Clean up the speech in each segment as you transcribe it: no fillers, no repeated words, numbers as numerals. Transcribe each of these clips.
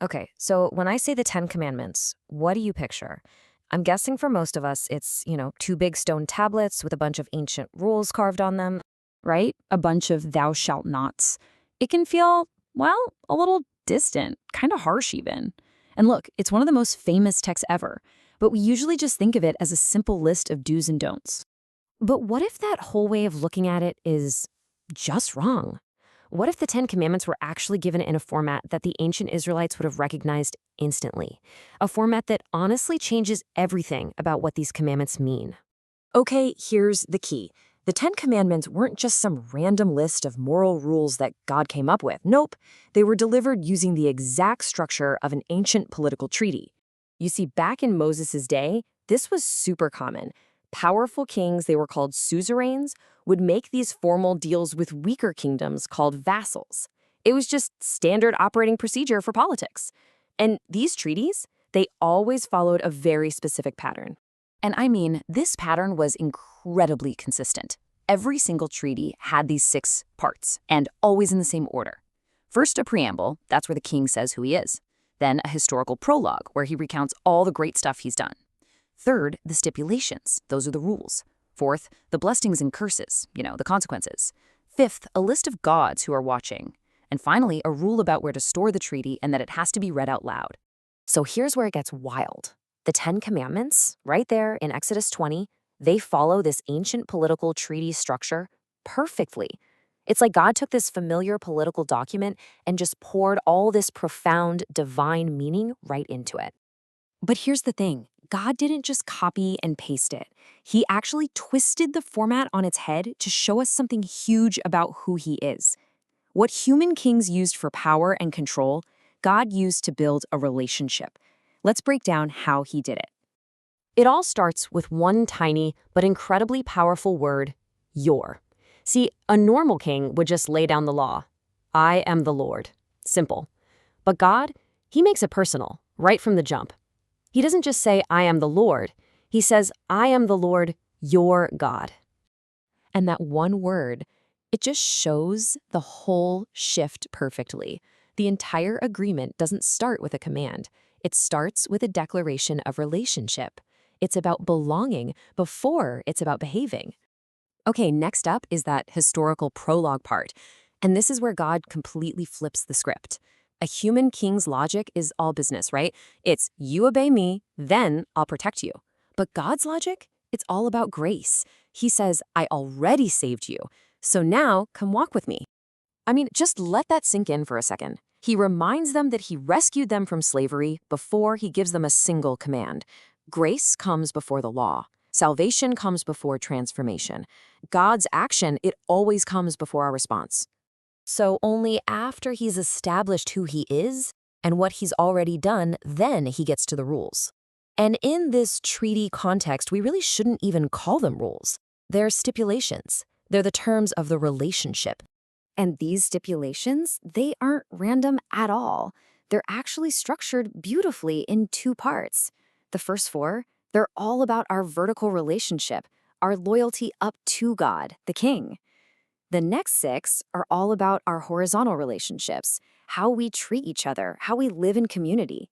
Okay, so when I say the Ten Commandments, what do you picture? I'm guessing for most of us, it's, two big stone tablets with a bunch of ancient rules carved on them. Right? A bunch of thou shalt nots. It can feel, well, a little distant, kind of harsh even. And look, it's one of the most famous texts ever, but we usually just think of it as a simple list of do's and don'ts. But what if that whole way of looking at it is just wrong? What if the Ten Commandments were actually given in a format that the ancient Israelites would have recognized instantly? A format that honestly changes everything about what these commandments mean. Okay, here's the key. The Ten Commandments weren't just some random list of moral rules that God came up with. Nope, they were delivered using the exact structure of an ancient political treaty. You see, back in Moses' day, this was super common. Powerful kings, they were called suzerains, would make these formal deals with weaker kingdoms called vassals. It was just standard operating procedure for politics. And these treaties, they always followed a very specific pattern. And I mean, this pattern was incredibly consistent. Every single treaty had these 6 parts, and always in the same order. First, a preamble, that's where the king says who he is. Then, a historical prologue, where he recounts all the great stuff he's done. Third, the stipulations, those are the rules. Fourth, the blessings and curses, the consequences. Fifth, a list of gods who are watching. And finally, a rule about where to store the treaty and that it has to be read out loud. So here's where it gets wild. The Ten Commandments, right there in Exodus 20, they follow this ancient political treaty structure perfectly. It's like God took this familiar political document and just poured all this profound divine meaning right into it. But here's the thing. God didn't just copy and paste it. He actually twisted the format on its head to show us something huge about who he is. What human kings used for power and control, God used to build a relationship. Let's break down how he did it. It all starts with one tiny but incredibly powerful word, your. See, a normal king would just lay down the law. I am the Lord. Simple. But God, he makes it personal, right from the jump. He doesn't just say, I am the Lord. He says, I am the Lord, your God. And that one word, it just shows the whole shift perfectly. The entire agreement doesn't start with a command. It starts with a declaration of relationship. It's about belonging before it's about behaving. Okay, next up is that historical prologue part. And this is where God completely flips the script. A human king's logic is all business, right? It's you obey me, then I'll protect you. But God's logic, it's all about grace. He says, I already saved you, so now come walk with me. I mean, just let that sink in for a second. He reminds them that he rescued them from slavery before he gives them a single command. Grace comes before the law. Salvation comes before transformation. God's action, it always comes before our response. So only after he's established who he is and what he's already done, then he gets to the rules. And in this treaty context, we really shouldn't even call them rules. They're stipulations. They're the terms of the relationship. And these stipulations, they aren't random at all. They're actually structured beautifully in 2 parts. The first 4, they're all about our vertical relationship, our loyalty up to God, the King. The next 6 are all about our horizontal relationships, how we treat each other, how we live in community.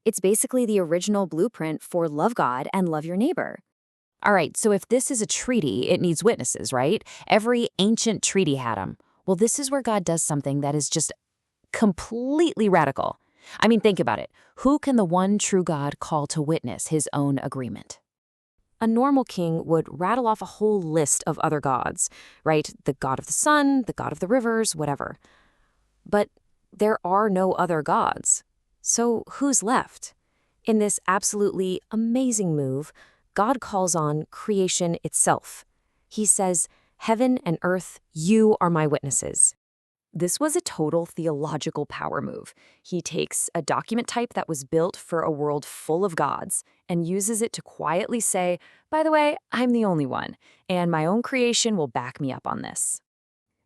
It's basically the original blueprint for love God and love your neighbor. All right, so if this is a treaty, it needs witnesses, right? Every ancient treaty had them. Well, this is where God does something that is just completely radical. I mean, think about it. Who can the one true God call to witness his own agreement? A normal king would rattle off a whole list of other gods, right? The god of the sun, the god of the rivers, whatever. But there are no other gods. So who's left? In this absolutely amazing move, God calls on creation itself. He says, heaven and earth, you are my witnesses. This was a total theological power move. He takes a document type that was built for a world full of gods and uses it to quietly say, by the way, I'm the only one, and my own creation will back me up on this.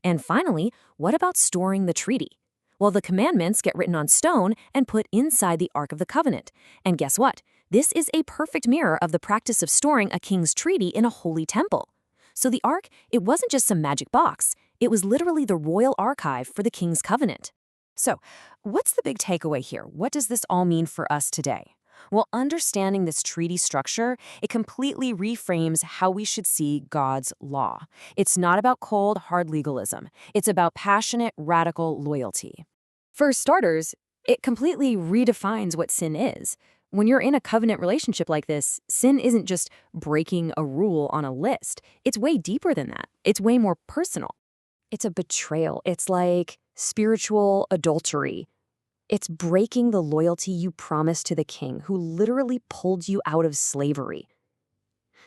And finally, what about storing the treaty? Well, the commandments get written on stone and put inside the Ark of the Covenant. And guess what? This is a perfect mirror of the practice of storing a king's treaty in a holy temple. So the Ark, it wasn't just some magic box. It was literally the royal archive for the king's covenant. So, what's the big takeaway here? What does this all mean for us today? Well, understanding this treaty structure, it completely reframes how we should see God's law. It's not about cold, hard legalism. It's about passionate, radical loyalty. For starters, it completely redefines what sin is. When you're in a covenant relationship like this, sin isn't just breaking a rule on a list. It's way deeper than that. It's way more personal. It's a betrayal. It's like spiritual adultery. It's breaking the loyalty you promised to the king who literally pulled you out of slavery.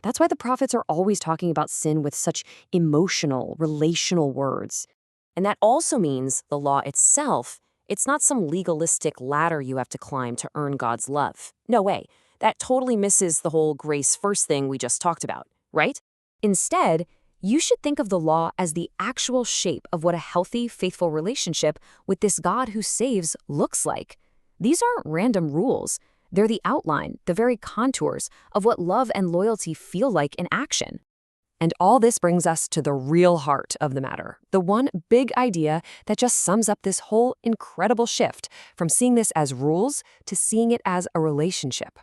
That's why the prophets are always talking about sin with such emotional, relational words. And that also means the law itself, it's not some legalistic ladder you have to climb to earn God's love. No way. That totally misses the whole grace first thing we just talked about, right? Instead, you should think of the law as the actual shape of what a healthy, faithful relationship with this God who saves looks like. These aren't random rules. They're the outline, the very contours of what love and loyalty feel like in action. And all this brings us to the real heart of the matter, the one big idea that just sums up this whole incredible shift from seeing this as rules to seeing it as a relationship.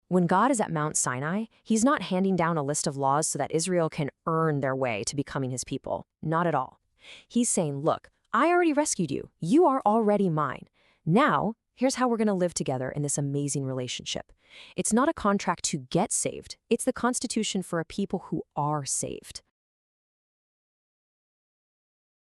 When God is at Mount Sinai, he's not handing down a list of laws so that Israel can earn their way to becoming his people. Not at all. He's saying, look, I already rescued you. You are already mine. Now, here's how we're going to live together in this amazing relationship. It's not a contract to get saved. It's the constitution for a people who are saved.